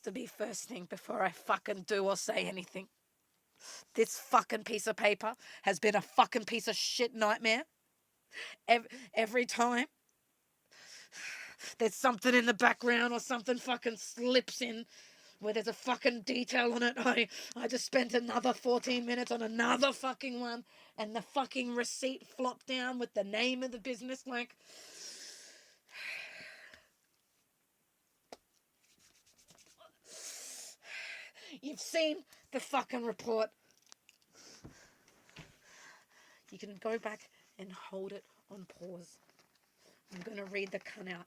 to be first thing before I fucking do or say anything. This fucking piece of paper has been a fucking piece of shit nightmare. Every time there's something in the background or something fucking slips in where there's a fucking detail on it, I just spent another 14 minutes on another fucking one, and the fucking receipt flopped down with the name of the business. Like, you've seen the fucking report. You can go back and hold it on pause. I'm going to read the cunt out.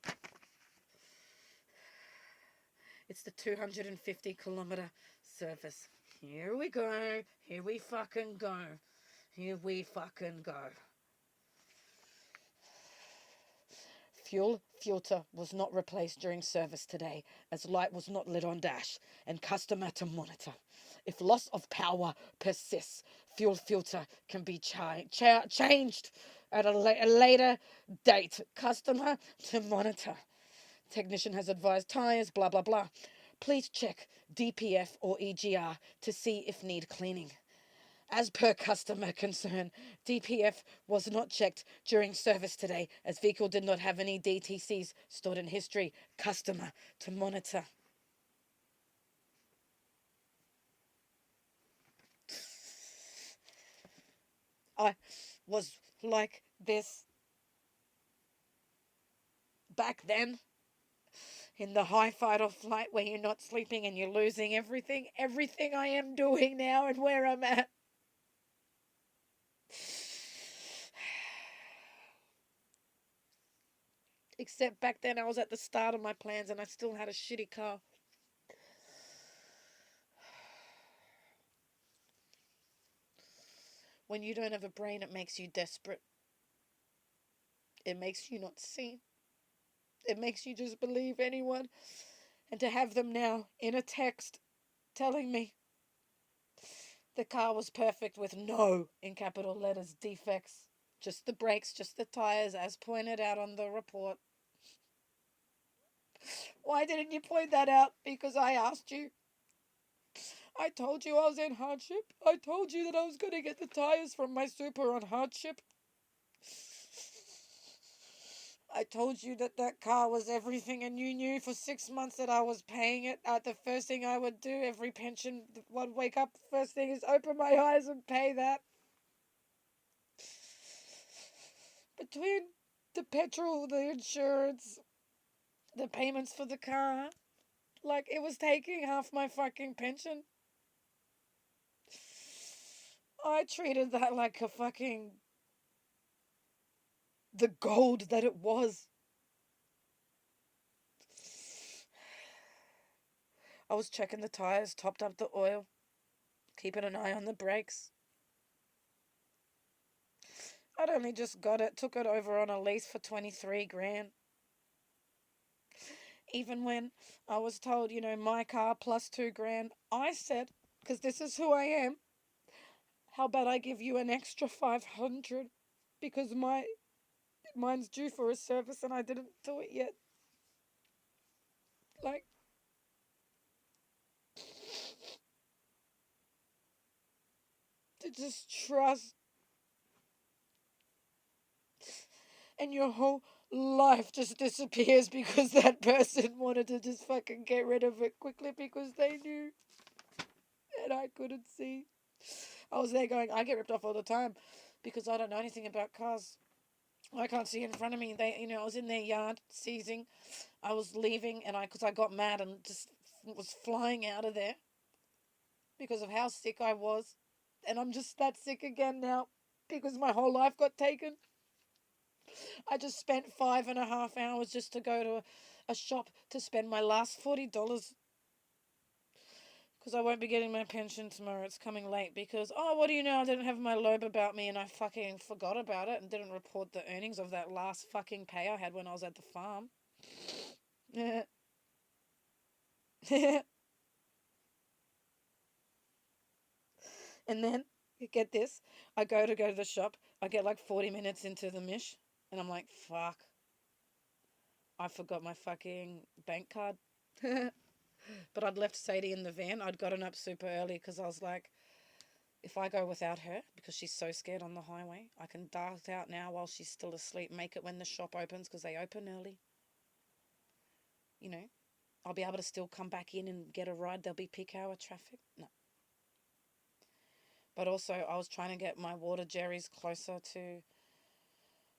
It's the 250-kilometer service. Here we go. Here we fucking go. Here we fucking go. Fuel filter was not replaced during service today, as light was not lit on dash and customer to monitor. If loss of power persists, fuel filter can be changed at a later date. Customer to monitor. Technician has advised tires, blah, blah, blah. Please check DPF or EGR to see if need cleaning. As per customer concern, DPF was not checked during service today as vehicle did not have any DTCs stored in history. Customer to monitor. I was like this back then in the high fight or flight where you're not sleeping and you're losing everything I am doing now and where I'm at. Except back then I was at the start of my plans and I still had a shitty car. When you don't have a brain, it makes you desperate. It makes you not see. It makes you just believe anyone. And to have them now in a text telling me the car was perfect with no, in capital letters, defects. Just the brakes, just the tires, as pointed out on the report. Why didn't you point that out? Because I asked you. I told you I was in hardship. I told you that I was going to get the tires from my super on hardship. I told you that that car was everything, and you knew for 6 months that I was paying it. The first thing I would do every pension, would wake up, first thing is open my eyes and pay that. Between the petrol, the insurance, the payments for the car, like it was taking half my fucking pension. I treated that like a fucking the gold that it was. I was checking the tires, topped up the oil, keeping an eye on the brakes. I'd only just got it, took it over on a lease for 23 grand. Even when I was told, my car plus 2 grand, I said, because this is who I am, how about I give you an extra 500 because mine's due for a service and I didn't do it yet. Like, to just trust, and your whole life just disappears because that person wanted to just fucking get rid of it quickly because they knew and I couldn't see. I was there going, I get ripped off all the time because I don't know anything about cars. I can't see in front of me. I was in their yard seizing. I was leaving, and because I got mad and just was flying out of there because of how sick I was, and I'm just that sick again now because my whole life got taken. I just spent 5.5 hours just to go to a shop to spend my last $40 because I won't be getting my pension tomorrow. It's coming late because, what do you know? I didn't have my lobe about me and I fucking forgot about it and didn't report the earnings of that last fucking pay I had when I was at the farm. And then, you get this, I go to the shop. I get like 40 minutes into the mish and I'm like, fuck. I forgot my fucking bank card. But I'd left Sadie in the van. I'd gotten up super early because I was like, if I go without her, because she's so scared on the highway, I can dart out now while she's still asleep, make it when the shop opens, because they open early. You know, I'll be able to still come back in and get a ride. There'll be peak hour traffic. No. But also, I was trying to get my water jerrys closer to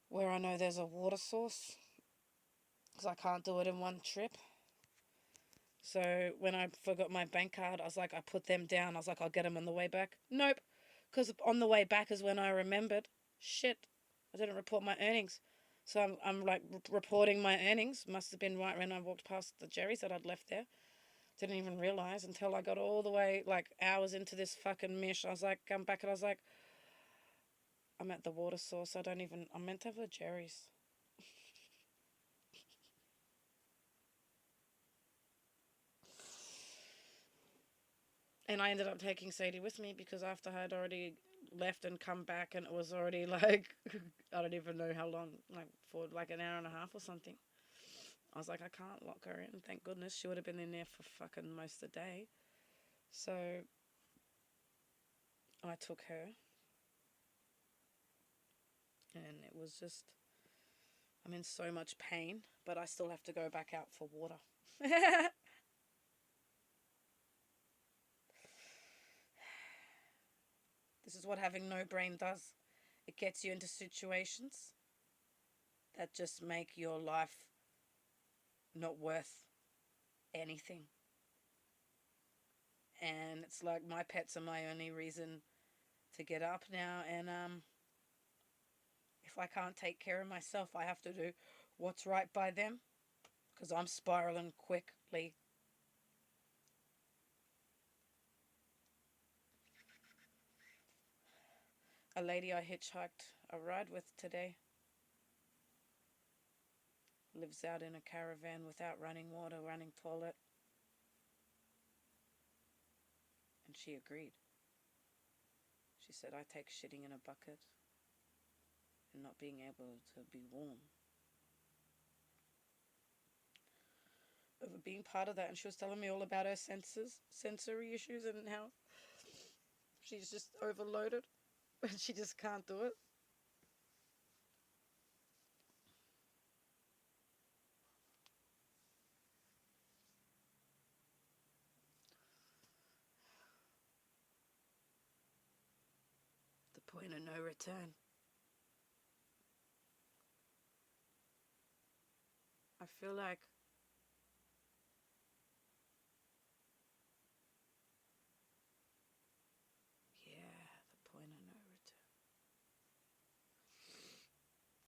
where I know there's a water source, because I can't do it in one trip. So when I forgot my bank card, I was like, I put them down. I was like, I'll get them on the way back. Nope. Because on the way back is when I remembered, shit, I didn't report my earnings. So I'm like reporting my earnings. Must have been right when I walked past the Jerry's that I'd left there. Didn't even realize until I got all the way, like, hours into this fucking mish. I was like, come back and I was like, I'm at the water source. I'm meant to have a Jerry's. And I ended up taking Sadie with me because after I had already left and come back, and it was already like, I don't even know how long, like for like an hour and a half or something. I was like, I can't lock her in. Thank goodness. She would have been in there for fucking most of the day. So I took her, and it was just, I'm in so much pain, but I still have to go back out for water. This is what having no brain does. It gets you into situations that just make your life not worth anything. And it's like my pets are my only reason to get up now. And if I can't take care of myself, I have to do what's right by them because I'm spiraling quickly. A lady I hitchhiked a ride with today lives out in a caravan without running water, running toilet, and she agreed. She said, I take shitting in a bucket and not being able to be warm over being part of that. And she was telling me all about her sensory issues, and how she's just overloaded and she just can't do it. The point of no return. I feel like